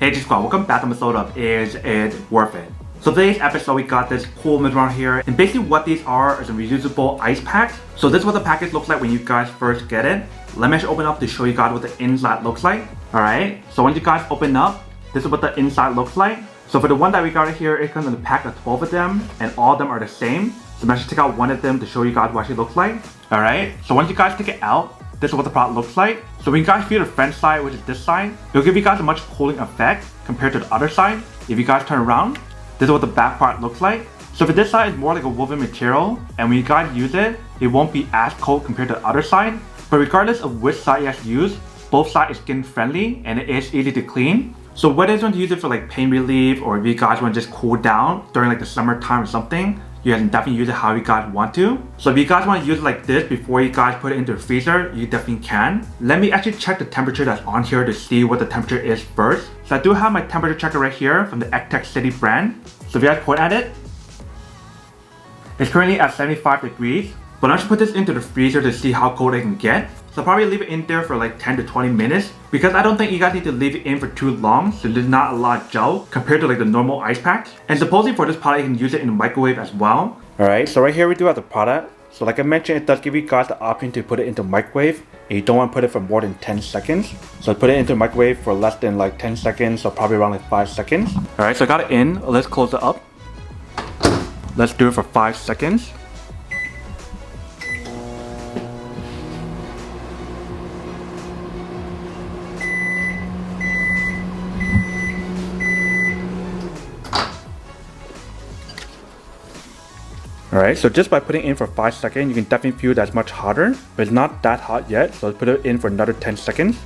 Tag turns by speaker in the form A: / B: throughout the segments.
A: Hey G-Squad, welcome back to an episode of Is It Worth It? So today's episode we got this cool mid around here, and basically what these are is a reusable ice pack. So this is what the package looks like when you guys first get it. Let me actually open up to show you guys what the inside looks like. Alright, so when you guys open up, this is what the inside looks like. So for the one that we got here, it comes in a pack of 12 of them, and all of them are the same. So I'm actually take out one of them to show you guys what it looks like. Alright, so once you guys take it out, this is what the product looks like. So when you guys feel the front side, which is this side, it'll give you guys a much cooling effect compared to the other side. If you guys turn around, this is what the back part looks like. So for this side, it's more like a woven material, and when you guys use it, it won't be as cold compared to the other side. But regardless of which side you guys use, both sides is skin friendly and it is easy to clean. So whether you want to use it for like pain relief, or if you guys want to just cool down during like the summertime or something, you guys can definitely use it how you guys want to. So if you guys want to use it like this before you guys put it into the freezer, you definitely can. Let me actually check the temperature that's on here to see what the temperature is first. So I do have my temperature checker right here from the Tech City brand. So if you guys point at it, it's currently at 75 degrees. But I should put this into the freezer to see how cold it can get. So I'll probably leave it in there for like 10 to 20 minutes, because I don't think you guys need to leave it in for too long, so there's not a lot of gel compared to like the normal ice packs. And supposedly for this product, you can use it in the microwave as well. Alright, so right here we do have the product. So like I mentioned, it does give you guys the option to put it into microwave, and you don't want to put it for more than 10 seconds. So put it into the microwave for less than like 10 seconds, so probably around like 5 seconds. Alright, so I got it in. Let's close it up. Let's do it for 5 seconds. Alright, so just by putting it in for 5 seconds, you can definitely feel that's much hotter, but it's not that hot yet, so let's put it in for another 10 seconds.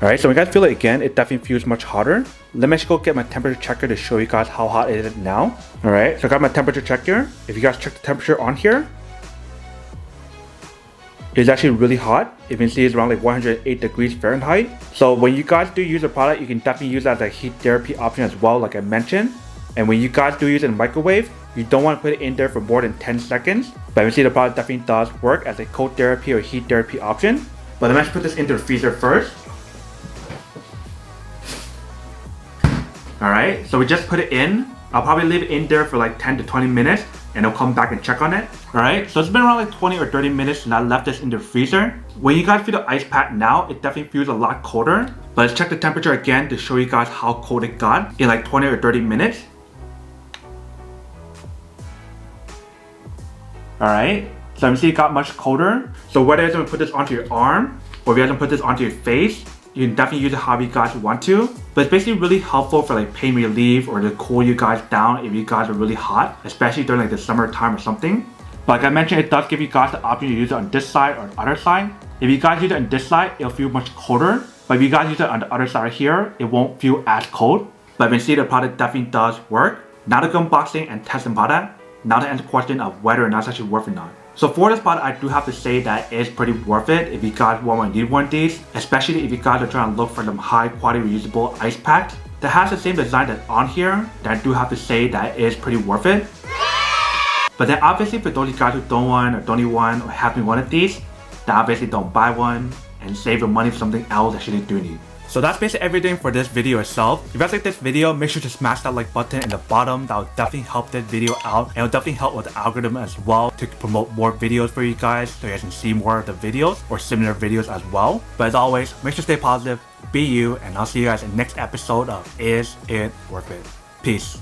A: Alright, so when you guys feel it again, it definitely feels much hotter. Let me actually go get my temperature checker to show you guys how hot it is now. Alright, so I got my temperature checker. If you guys check the temperature on here, it's actually really hot. You can see it's around like 108 degrees Fahrenheit. So when you guys do use the product, you can definitely use it as a heat therapy option as well, like I mentioned. And when you guys do use it in the microwave, you don't want to put it in there for more than 10 seconds. But you see the product definitely does work as a cold therapy or heat therapy option. But let me actually put this into the freezer first. Alright, so we just put it in. I'll probably leave it in there for like 10 to 20 minutes, and I'll come back and check on it. Alright, so it's been around like 20 or 30 minutes and I left this in the freezer. When you guys feel the ice pack now, it definitely feels a lot colder. But let's check the temperature again to show you guys how cold it got in like 20 or 30 minutes. Alright, so you see it got much colder. So whether you're going to put this onto your arm, or if you're going to put this onto your face, you can definitely use it how you guys want to. But it's basically really helpful for like pain relief or to cool you guys down if you guys are really hot, especially during like the summertime or something. But like I mentioned, it does give you guys the option to use it on this side or the other side. If you guys use it on this side, it'll feel much colder. But if you guys use it on the other side here, it won't feel as cold. But you can see the product definitely does work. Now to go unboxing and testing product. Now to answer the question of whether or not it's actually worth it or not. So for this product, I do have to say that it's pretty worth it if you guys want to need one of these, especially if you guys are trying to look for some high quality reusable ice packs that has the same design that's on here. That I do have to say that it is pretty worth it. But then obviously for those of you guys who don't want or don't need one or have one of these, then obviously don't buy one and save your money for something else that you do need. So that's basically everything for this video itself. If you guys like this video, make sure to smash that like button in the bottom. That will definitely help this video out, and it will definitely help with the algorithm as well to promote more videos for you guys, so you guys can see more of the videos or similar videos as well. But as always, make sure to stay positive, be you, and I'll see you guys in the next episode of Is It Worth It? Peace.